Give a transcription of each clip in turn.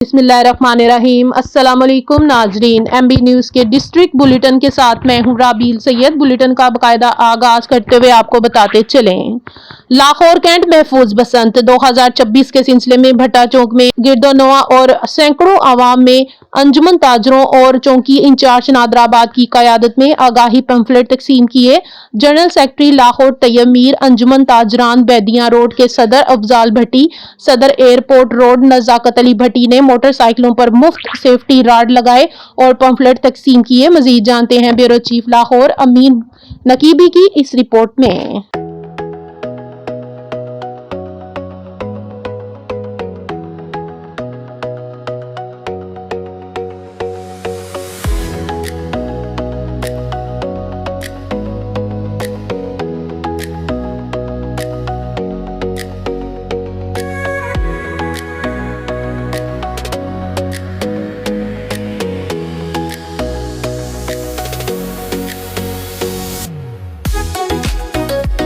बिस्मिल्लाहिर्रहमानिर्रहीम। अस्सलाम वालेकुम नाजरीन, MB न्यूज़ के डिस्ट्रिक्ट बुलेटिन के साथ मैं हूँ राबील सैयद। बुलेटिन का बाकायदा आगाज करते हुए आपको बताते चलें, लाहौर कैंट महफूज बसंत 2026 के सिलसिले में भट्टा चौक में गिरदोनवा और सैकड़ों आवाम में अंजुमन ताजरों और चौकी इंचार्ज नादराबाद की क़यादत में आगाही पंफलेट तकसीम किए। जनरल सेक्रेटरी लाहौर तैयब मीर, अंजुमन ताजरान बैदियां रोड के सदर अफजाल भट्टी, सदर एयरपोर्ट रोड नजाकत अली भट्टी ने मोटरसाइकिलों पर मुफ्त सेफ्टी राड लगाए और पंफलेट तकसीम किए। मजीद जानते हैं ब्यूरो चीफ लाहौर अमीन नकीबी की इस रिपोर्ट में।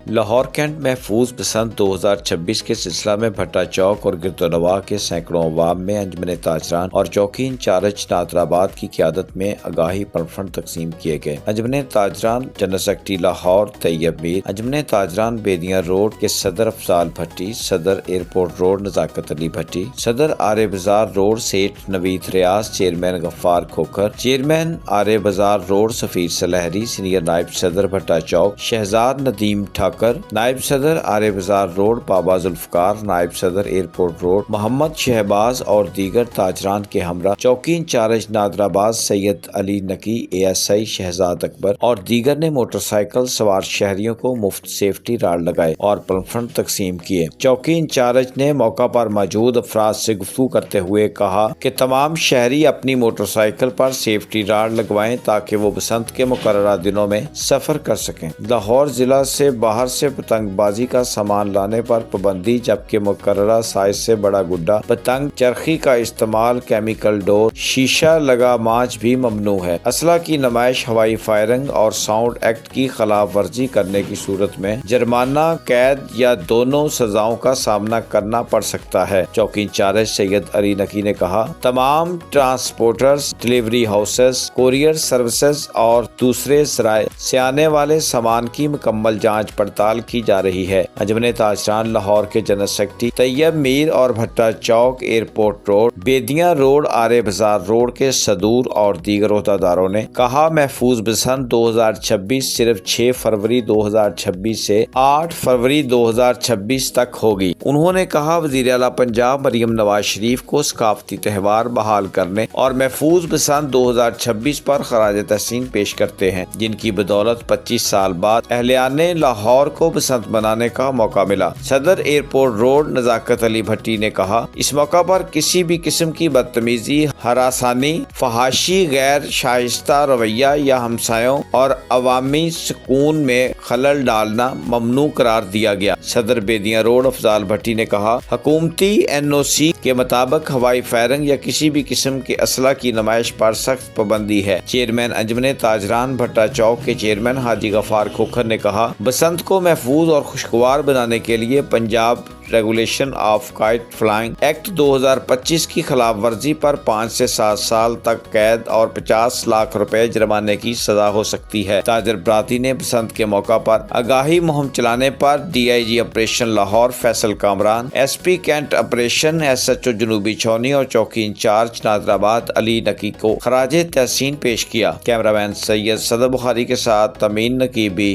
लाहौर कैंट महफूज बसंत 2026 के सिलसिला में भट्टा चौक और गिरदोनवा के सैकड़ों अवाम में अंजुमन ताजरान और चौकी इंचार्ज नादराबाद की क़यादत में आगाही पंफलेट तकसीम किए गए। अंजुमन ताजरान जनरल सेक्रेटरी लाहौर तैयब मीर, अंजुमन ताजरान बेदियां रोड के सदर अफजाल भट्टी, सदर एयरपोर्ट रोड नजाकत अली भट्टी, सदर आरे बाजार रोड सेठ नवीद रियाज, चेयरमैन गफ्फार खोखर, चेयरमैन आरे बाजार रोड सफीर सलहरी, सीनियर नायब सदर भट्टा चौक शहजाद नदीम ठाकर, नायब सदर आरे बाजार रोड बाबा जुल्फकार, नायब सदर एयरपोर्ट रोड मोहम्मद शहबाज और दीगर ताजरान के हमरा चौकी इंचार्ज नादराबाद सैयद अली नकी, ASI शहजाद अकबर और दीगर ने मोटरसाइकिल सवार शहरियों को मुफ्त सेफ्टी राड लगाए और पंफलेट तकसीम किए। चौकी इंचार्ज ने मौका पर मौजूद अफराद से गुफ्तगू करते हुए कहा कि तमाम शहरी अपनी मोटरसाइकिल पर सेफ्टी राड लगवाएं ताकि वो बसंत के मुकर्ररा दिनों में सफर कर सकें। लाहौर जिला से बाहर से पतंगबाजी का सामान लाने पर पाबंदी, जबकि मुकर्ररा साइज से बड़ा गुड्डा, पतंग, चरखी का इस्तेमाल, केमिकल डोर, शीशा लगा माच भी ममनू है। असला की नुमाइश, हवाई फायरिंग और साउंड एक्ट की खिलाफ वर्जी करने की सूरत में जुर्माना, कैद या दोनों सजाओं का सामना करना पड़ सकता है। चौकी इंचार्ज सैयद अली नकी ने कहा, तमाम transporters, delivery houses, courier services और दूसरे सराय से आने वाले सामान की मुकम्मल जांच पड़ताल की जा रही है। अंजुमन ताजरान लाहौर के जनरल सेक्रेटरी तैयब मीर और भट्टा चौक एयरपोर्ट रोड, बेदियां रोड, आरे बाजार रोड के सदूर और दीगर ओहदेदारों ने कहा, महफूज बसंत 2026 सिर्फ 6 फरवरी 2026 से 8 फरवरी 2026 तक होगी। उन्होंने कहा, वज़ीर आला पंजाब मरियम नवाज शरीफ को सकाफती त्यौहार बहाल करने और महफूज बसंत 2026 पर खराज तहसीन पेश करते हैं, जिनकी बदौलत 25 साल बाद अहलियाने लाहौर को बसंत मनाने का मौका मिला। सदर एयरपोर्ट रोड नजाकत अली भट्टी ने कहा, इस मौका पर किसी भी किस्म की बदतमीजी, हरासानी, फहाशी, गैर शाइस्ता रवैया या हमसायों और अवामी सुकून में खलल डालना ममनू करार दिया गया। सदर बेदियां रोड अफजाल भट्टी ने कहा, हुकूमती NOC के मुताबिक हवाई फायरिंग या किसी भी किस्म के असला की नुमाइश पर सख्त पाबंदी है। चेयरमैन अंजुमन ताजरान भट्टा चौक के चेयरमैन हाजी गफ्फार खोखर ने कहा, बसंत को महफूज और खुशगवार बनाने के लिए Punjab regulation of kite flying act 2025 की खिलाफ वर्जी पर 5 से 7 साल तक कैद और 50 लाख रुपए जुर्माने की सजा हो सकती है। ताजर बराती ने बसंत के मौका पर आगाही मुहिम चलाने पर DIG operation Lahore Faisal Kamran, SP cantt operation SHO जनूबी छौनी और चौकी इंचार्ज नादराबाद अली नकी को खराज तहसीन पेश किया। कैमरामैन सैयद सदर बुखारी के साथ अमीन नकीबी,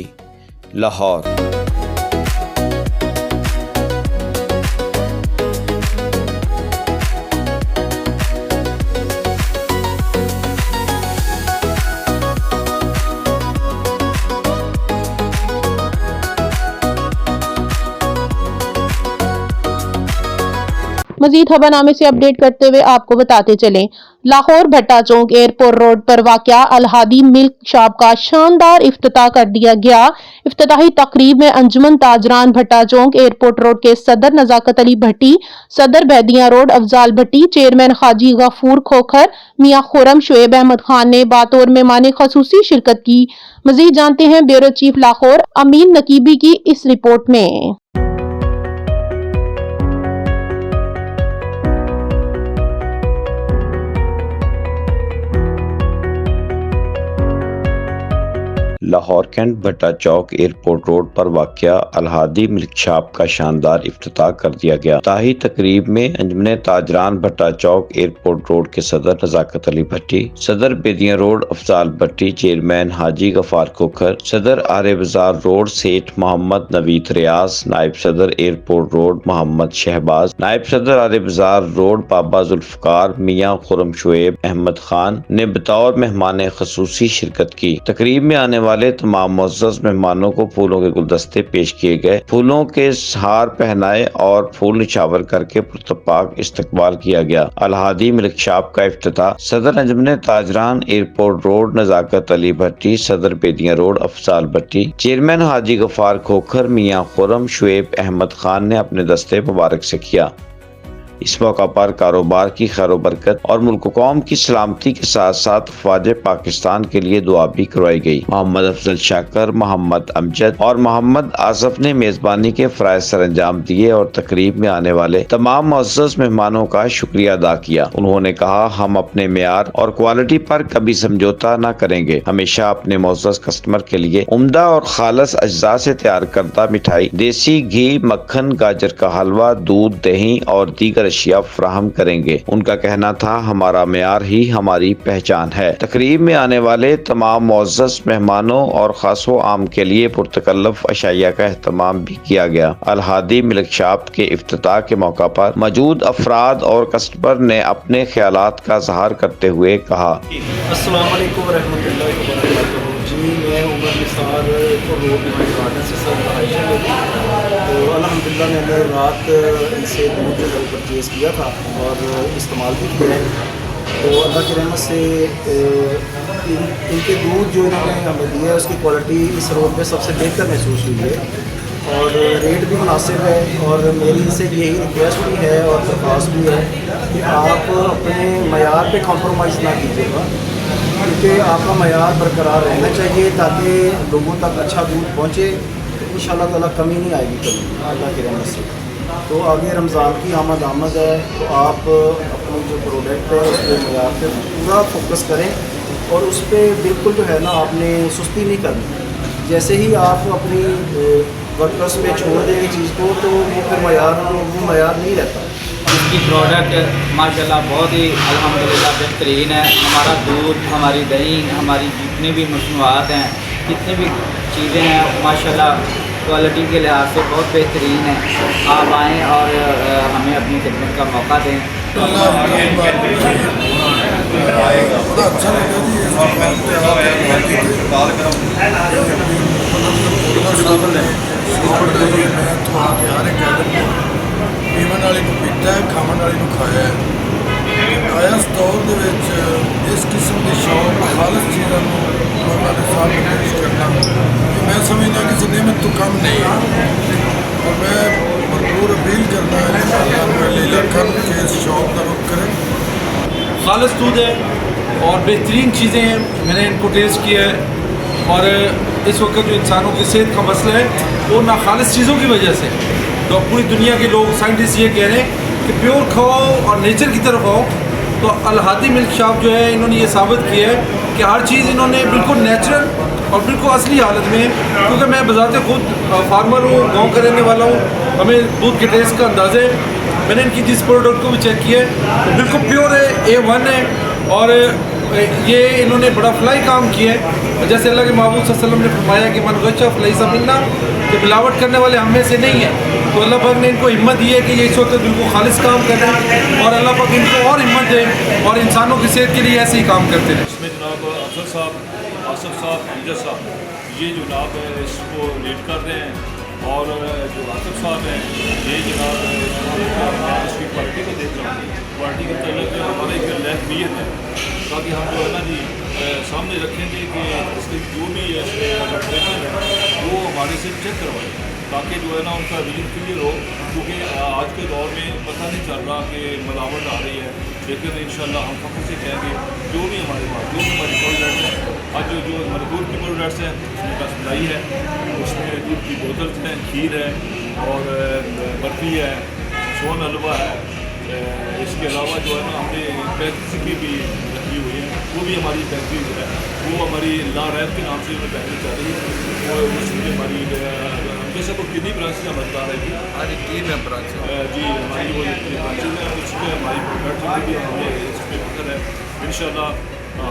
लाहौर। मजीद खबरनामे से अपडेट करते हुए आपको बताते चलें, लाहौर भट्टा चौक एयरपोर्ट रोड पर वाक़या अलहादी मिल्क शॉप का शानदार इफ्तिताह कर दिया गया। इफ्तिताही तकरीब में अंजुमन ताजरान भट्टा चौक एयरपोर्ट रोड के सदर नजाकत अली भट्टी, सदर बैदियां रोड अफजाल भट्टी, चेयरमैन हाजी गफूर खोखर, मियां खुरम शुएब अहमद खान ने बातौर मेहमान खसूसी शिरकत की। मजीद जानते हैं ब्यूरो चीफ लाहौर अमीन नकीबी की इस रिपोर्ट में। لاہور کینٹ بھٹا چوک ایئرپورٹ روڈ پر واقع الہادی ملک شاپ کا شاندار افتتاح کر دیا گیا۔ افتتاحی تقریب میں انجمن تاجران بھٹا چوک ایئرپورٹ روڈ کے صدر نزاکت علی بھٹی، صدر بیدیاں روڈ افضال بھٹی، چیئرمین حاجی غفار کھوکھر، صدر آرے بازار روڈ سیٹھ محمد نوید ریاض، نائب صدر ایئرپورٹ روڈ محمد شہباز، نائب صدر آرے بازار روڈ بابا ذوالفقار میاں خرم شعیب احمد خان نے بطور مہمان خصوصی شرکت کی۔ تقریب میں آنے والے تمام معزز مہمانوں کو پھولوں کے گلدستے پیش کیے گئے، پھولوں کے ہار پہنائے اور پھول نچھاور کر کے پرتپاک استقبال کیا گیا۔ الہادی ملک شاپ کا افتتاح صدر انجمن تاجران ایئرپورٹ روڈ نزاکت علی بھٹی، صدر بیدیاں روڈ افضال بھٹی، چیئرمین حاجی غفار کھوکھر میاں خرم شعیب احمد خان نے اپنے دستے مبارک سے کیا۔ اس موقع پر کاروبار کی خیر و برکت اور ملک و قوم کی سلامتی کے ساتھ ساتھ افواج پاکستان کے لیے دعا بھی کروائی گئی۔ محمد افضل شاکر، محمد امجد اور محمد آصف نے میزبانی کے فرائض سر انجام دیے اور تقریب میں آنے والے تمام معزز مہمانوں کا شکریہ ادا کیا۔ انہوں نے کہا، ہم اپنے معیار اور کوالٹی پر کبھی سمجھوتا نہ کریں گے، ہمیشہ اپنے معزز کسٹمر کے لیے عمدہ اور خالص اجزاء سے تیار کردہ مٹھائی، دیسی گھی، مکھن، گاجر کا حلوہ، دودھ، دہی اور دیگر اشیاء فراہم کریں گے۔ ان کا کہنا تھا، ہمارا معیار ہی ہماری پہچان ہے۔ تقریب میں آنے والے تمام معزز مہمانوں اور خاص و عام کے لیے پرتکلف اشیاء کا اہتمام بھی کیا گیا۔ الہادی ملک شاپ کے افتتاح کے موقع پر موجود افراد اور کسٹمر نے اپنے خیالات کا اظہار کرتے ہوئے کہا، السلام علیکم ورحمۃ اللہ وبرکاتہ۔ جی، میں عمر نثار روڈ گارڈن سے سر تو الحمدللہ میں نے رات ان سے دودھ جو پرچیز کیا تھا اور استعمال بھی کیا ہے، تو اللہ کی رحمت سے ان کے دودھ جو انہوں نے ہمیں دیا ہے اس کی کوالٹی اس روڈ پہ سب سے بہتر محسوس ہوئی ہے اور ریٹ بھی مناسب ہے، اور میری ان سے یہی ریکویسٹ بھی ہے اور درخواست بھی ہے کہ آپ اپنے معیار پہ کمپرومائز نہ کیجیے گا، کیونکہ آپ کا معیار برقرار رہنا چاہیے تاکہ لوگوں تک اچھا دودھ پہنچے۔ ان شاء اللہ تعالیٰ کمی نہیں آئے گی کبھی اللہ کی رحمت سے۔ تو آگے رمضان کی آمد ہے، تو آپ اپنی جو پروڈکٹ ہے اس کے معیار پہ پورا فوکس کریں اور اس پہ بالکل جو ہے نا آپ نے سستی نہیں کرنی۔ جیسے ہی آپ اپنی ورکرس پہ چھوڑ دیں گے چیز کو تو وہ پھر وہ معیار نہیں رہتا۔ اس کی پروڈکٹ ماشاءاللہ بہت ہی الحمدللہ بہترین ہے۔ ہمارا دودھ، ہماری دہی، ہماری جتنی بھی مصنوعات ہیں، جتنی بھی چیزیں ہیں ماشاءاللہ کوالٹی کے لحاظ سے بہت بہترین ہے۔ آپ آئیں اور ہمیں اپنی خدمت کا موقع دیں۔ پیمن والے کو پیتا ہے، کھاون والے کو کھایا ہے۔ آیا اس دور دے وچ اس قسم کے شوق خالص چیزوں کو سامنے پیش کرنا میں سمجھنا کسی نعمت تو کم نہیں ہے، اور میں بھرپور اپیل کرنا ہے لیلا کن کے اس شوق کا رخ کریں۔ خالص دودھ ہے اور بہترین چیزیں ہیں، میں نے ان کو ٹیسٹ کیا ہے، اور اس وقت جو انسانوں کی صحت کا مسئلہ ہے وہ ناخالص چیزوں کی وجہ سے، تو پوری دنیا کے لوگ سائنٹسٹ یہ کہہ رہے ہیں کہ پیور کھاؤ اور نیچر کی طرف آؤ۔ تو الہادی ملک شاپ جو ہے انہوں نے یہ ثابت کیا ہے کہ ہر چیز انہوں نے بالکل نیچرل اور بالکل اصلی حالت میں، کیونکہ میں بذات خود فارمر ہوں، گاؤں کا رہنے والا ہوں، ہمیں دودھ کے ٹیسٹ کا اندازہ ہے۔ میں نے ان کی جس پروڈکٹ کو بھی چیک کیا ہے تو بالکل پیور ہے، A1 ہے، اور یہ انہوں نے بڑا فلائی کام کیا ہے۔ جیسے اللہ کے محبوب صلی اللہ علیہ وسلم نے فرمایا کہ من غش فلیس منا، کہ ملاوٹ کرنے والے ہم میں سے نہیں ہیں۔ تو اللہ پاک نے ان کو ہمت دی ہے کہ یہ اس وقت بالکل خالص کام کر رہے ہیں، اور اللہ پاک ان کو اور ہمت دے اور انسانوں کی صحت کے لیے ایسے ہی کام کرتے رہیں۔ اس میں جناب افضل صاحب، آصف صاحب، امجد صاحب یہ جناب اس کو لیڈ کر رہے ہیں، اور جو آصف صاحب ہیں یہ جناب اس کی کوالٹی کو دیکھ رہا ہوں۔ کوالٹی کے تعلق ہمارا ایک لہمیت ہے، تاکہ ہم جو ہے نا جی سامنے رکھیں گے کہ اس کی جو بھی ٹیمپریچر ہے وہ ہمارے سے چیک کروائیں، تاکہ جو ہے نا ان کا ویژن کلیئر ہو، کیونکہ آج کے دور میں پتہ نہیں چل رہا کہ ملاوٹ آ رہی ہے، لیکن انشاءاللہ ہم فخر سے کہیں گے جو بھی ہمارے پاس جو بھی ہماری پروڈکٹس ہیں، آج جو ہمارے دودھ کی پروڈکٹس ہیں اس میں رسملائی ہے، اس میں دودھ کی بوتلس ہیں، کھیر ہے، اور برفی ہے، سون حلوہ ہے، اس کے علاوہ جو ہے نا ہم نے پیکس کی بھی رکھی ہوئی ہے۔ वो भी हमारी बेहतरीन जो है वो हमारी ला रैब के नाम से हमें बेहतरीन चल रही है। और उसमें हमारी जैसे वो कितनी ब्रांचेज का बता रहे थे हमारी 3 ब्रांच जी, हमारी वो ब्रांचेज हैं, उसमें हमारी प्रोडक्ट भी हमें इसमें बेहतर है। इंशाल्लाह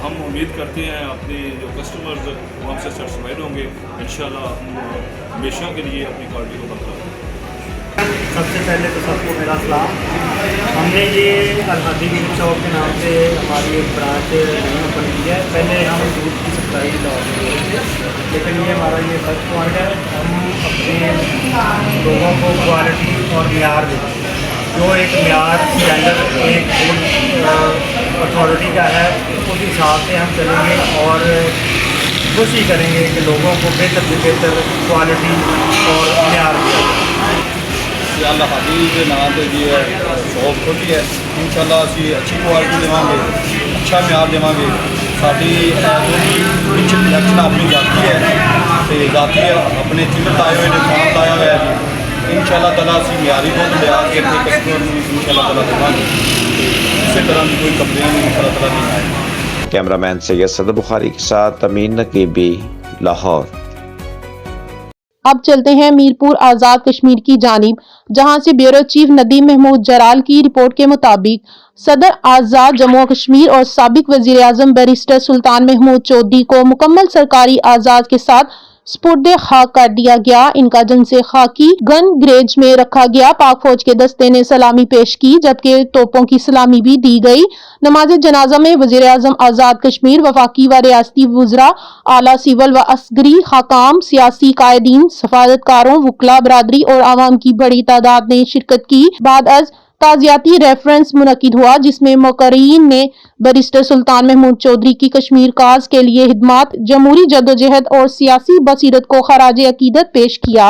हम उम्मीद करते हैं अपने जो कस्टमर्स वो हमसे सेटिस्फाइड होंगे। इंशाल्लाह हम हमेशा के लिए अपनी क्वालिटी को बरकरार रखेंगे। सबसे पहले तो सबको मेरा सलाम। हमने ये अलहदी चौक के नाम से हमारी एक ब्रांच ओपन की है। पहले हम दूध की सप्लाई लाहौर में दे रहे थे, लेकिन ये हमारा ये फर्स्ट पॉइंट है। हम अपने लोगों को क्वालिटी और म्यार देते हैं, जो एक म्यार स्टैंडर्ड एक फूड अथॉरिटी का है, उस हिसाब से हम चलेंगे और कोशिश करेंगे कि लोगों को बेहतर से बेहतर क्वालिटी और म्यार दिया जाए। अल्लाह हादी के नाम से जी शॉप खोली है। इंशाल्लाह असी अच्छी क्वालिटी देवांगे, अच्छा म्यार देवांगे। साडी कुछ कलैक्शन अपनी जाती है तो जाती है अपने चिमट लाए हुए ने काम लाया हुआ है जी। इंशाल्लाह ताला असी म्यारी दुध लिया के अपने कस्टमर को इंशाल्लाह ताला देवांगे। इसी तरह की कोई कंप्लेन इंशाल्लाह ताला नहीं आएगी। कैमरामैन सैयद सदर बुखारी के साथ अमीन नकीबी, लाहौर। अब चलते हैं मीरपुर आज़ाद कश्मीर की जानिब, जहां से ब्यूरो चीफ नदीम महमूद जलाल की रिपोर्ट के मुताबिक सदर आज़ाद जम्मू कश्मीर और साबिक वजीर आज़म बैरिस्टर सुल्तान महमूद चौधरी को मुकम्मल सरकारी आज़ाद के साथ स्पुर्दे खाक कर दिया गया। इनका जंसे खाकी गन ग्रेज में रखा गया। पाक फौज के दस्ते ने सलामी पेश की, जबकि तोपों की सलामी भी दी गई। नमाज जनाजा में वजीर आज़म आज़ाद कश्मीर, वफाकी व रियासती वुज़रा, आला सिविल व अस्करी हकाम, सियासी कायदीन, सफारतकारों, वकला बरादरी और आवाम की बड़ी तादाद ने शिरकत की। बाद अज ताज़ियाती रेफरेंस मुनक्किद हुआ, जिसमें मुकर्रीन ने बैरिस्टर सुल्तान महमूद चौधरी की कश्मीर काज के लिए हिदमात, जमहूरी जद्दोजहद और सियासी बसीरत को खराज अकीदत पेश किया।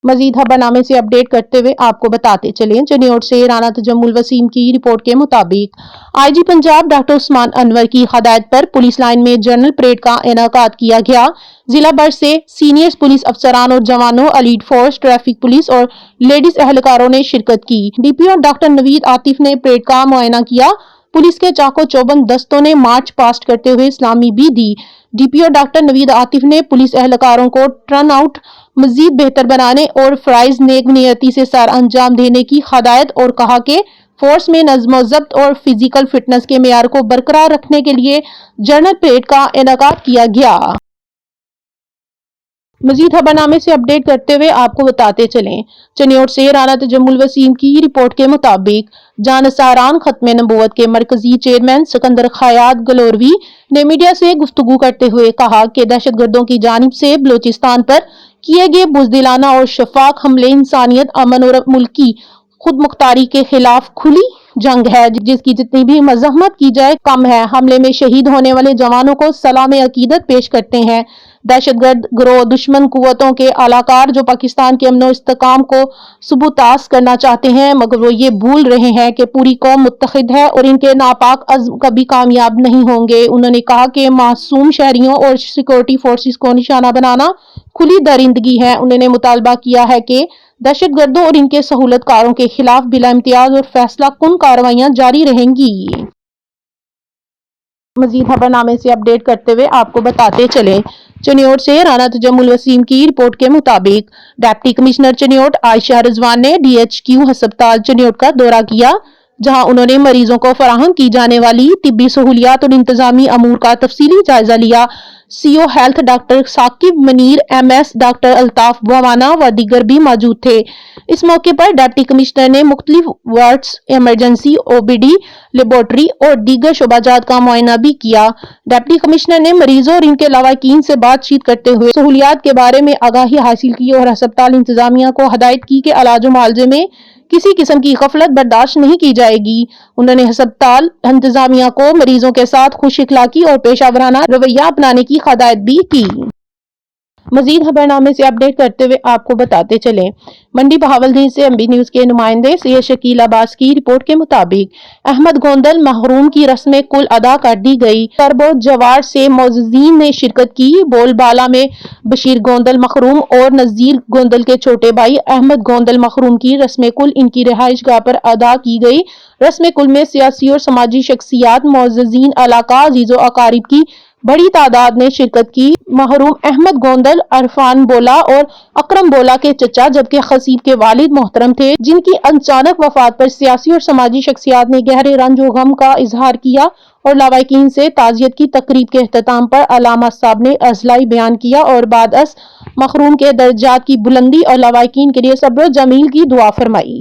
मजीद खबरनामे से अपडेट करते हुए आपको बताते चलें, चनियोट से राना तजम्मुल वसीम की रिपोर्ट के मुताबिक आईजी पंजाब डॉक्टर उस्मान अनवर की हदायत पर पुलिस लाइन में जनरल परेड का इनेकाद किया गया। जिला भर से सीनियर पुलिस अफसरान और जवानों, एलीट फोर्स, ट्रैफिक पुलिस और लेडीज एहलकारों ने शिरकत की। डीपीओ डॉक्टर नवीद आतिफ ने परेड का मुआयना किया। पुलिस के चाको चौबंद दस्तों ने मार्च पास्ट करते हुए इस्लामी भी दी। डीपीओ डॉक्टर नवीद आतिफ ने पुलिस एहलकारों को टर्न आउट मजीद बेहतर बनाने और फराइज नेक नियती से सर अंजाम देने की हदायत और कहा कि फोर्स में नज़्म ज़ब्त और फिजिकल फिटनेस के मेयार को बरकरार रखने के लिए जनरल परेड का इनेकाद किया गया। मजीद खबरनामे से अपडेट करते हुए आपको बताते चलें, चनियोट से राना तजम्मुल वसीम की रिपोर्ट के मुताबिक जानसारान खत्म नबूवत के मरकजी चेयरमैन सिकंदर खयात गलोरवी ने मीडिया से गुफ्तगू करते हुए कहा कि दहशतगर्दों की जानिब से बलोचिस्तान पर किए गए बुज़दिलाना और शफाक हमले इंसानियत, अमन और मुल्क की खुद मुख्तारी के खिलाफ खुली जंग है, जिसकी जितनी भी मजम्मत की जाए कम है। हमले में शहीद होने वाले जवानों को सलाम अकीदत पेश करते हैं। दहशतगर्द गिरोह दुश्मन कुव्वतों के अलाकार जो पाकिस्तान के अमन और इस्तेकाम को सुबुतास करना चाहते हैं, मगर वो ये भूल रहे हैं कि पूरी कौम मुत्तहिद है और इनके नापाक अज़्म कभी कामयाब नहीं होंगे। उन्होंने कहा कि मासूम शहरियों और सिक्योरिटी फोर्सेस को निशाना बनाना खुली दरिंदगी है। उन्होंने मुतालबा किया है कि दहशतगर्दों और इनके सहूलतकारों के खिलाफ बिला इम्तियाज और फैसला कुन कार्रवाइयां जारी रहेंगी। मजीद खबरनामे से अपडेट करते हुए आपको बताते चले, चनियोट से राना तजम्मुल वसीम की रिपोर्ट के मुताबिक डिप्टी कमिश्नर चनियोट आयशा रिजवान ने DHQ अस्पताल चनियोट का दौरा किया, जहां उन्होंने मरीजों को फराहम की जाने वाली तिब्बी सहूलियात और इंतजामी अमूर का तफसीली जायजा लिया। CO health doctor Saqib Munir, MS doctor Altaf Bawana व दीगर भी मौजूद थे। इस मौके पर डिप्टी कमिश्नर ने मुख्तलिफ वार्ड्स, इमरजेंसी, OPD, लेबोरेटरी और दीगर शोबाजात का मुआयना भी किया। डिप्टी कमिश्नर ने मरीजों और इनके लवाकिन से बातचीत करते हुए सहूलियात के बारे में आगाही हासिल की और अस्पताल इंतजामिया को हदायत की कि इलाज और मुआलजे में किसी किस्म की गफलत बर्दाश्त नहीं की जाएगी। उन्होंने अस्पताल इंतजामिया को मरीजों के साथ खुश इखलाकी और पेशा वराना रवैया अपनाने की हदायत भी की। मजीद खबरनामे से अपडेट करते हुए आपको बताते चले, मंडी बहावलदीन से एमबी न्यूज के नुमाइंदे सैयद शकील अब्बास की रिपोर्ट के मुताबिक अहमद गोंदल महरूम की रस्में कुल अदा कर दी गई। तरबो जवार से मोअज़्ज़ीन ने शिरकत की। बोलबाला में बशीर गोंदल मखरूम और नज़ीर गोंदल के छोटे भाई अहमद गोंदल मखरूम की रस्में कुल इनकी रिहाइश गाह पर अदा की गई। रस्में कुल में सियासी और समाजी शख्सियात, मोअज़्ज़ीन, इलाका अजीज़ो अकारिब की बड़ी तादाद ने शिरकत की। महरूम अहमद गोंदल अरफान बोला और अकरम बोला के चचा जबकि खसीब के वालिद मोहतरम थे, जिनकी अचानक वफात पर सियासी और समाजी शख्सियात ने गहरे रंज और गम का इजहार किया और लावाकिन से ताजियत की तकरीब के अख्ताम पर अलामा साहब ने अज़लाई बयान किया और बाद अस मखरूम के दर्जात की बुलंदी और लावाकिन के लिए सब्र जमील की दुआ फरमाई।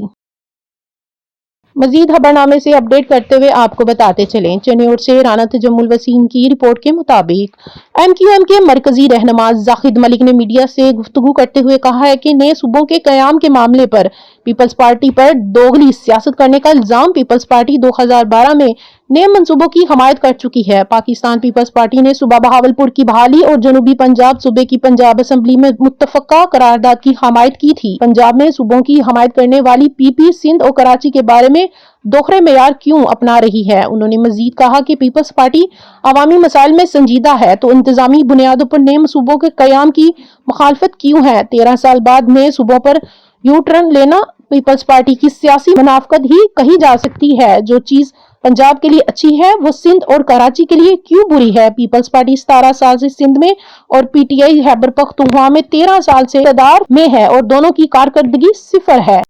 मजीद खबरनामे से अपडेट करते हुए आपको बताते चलें, चेन्नई से राना तजम्मुल वसीम की रिपोर्ट के मुताबिक एमक्यूएम के मरकजी रहनुमा जाहिद मलिक ने मीडिया से गुफ्तगू करते हुए कहा है कि नए सूबों के कयाम के मामले पर पीपल्स पार्टी पर दोगली सियासत करने का इल्जाम पीपल्स पार्टी 2012 में नए मंसूबों की हमायत कर चुकी है। पाकिस्तान पीपल्स पार्टी ने सूबा बहावलपुर की बहाली और जनूबी पंजाब सूबे की पंजाब असम्बली में मुत्तफका करारदाद की हमायत की थी। पंजाब में सूबों की हमायत करने वाली पीपी सिंध और कराची के बारे में दोहरे मेयार क्यों अपना रही है। उन्होंने मजीद कहा कि पीपल्स पार्टी अवामी मसाइल में संजीदा है तो इंतजामी बुनियादों पर नए सूबों के कयाम की मुखालफत क्यों है। 13 साल बाद नए सूबों पर यू टर्न लेना पीपल्स पार्टी की सियासी मुनाफकत ही कही जा सकती है। जो चीज पंजाब के लिए अच्छी है वो सिंध और कराची के लिए क्यों बुरी है। पीपल्स पार्टी 17 साल से सिंध में और पीटीआई खैबर पख्तूनख्वा में 13 साल से इक़्तिदार में है और दोनों की कारकर्दगी सिफर है।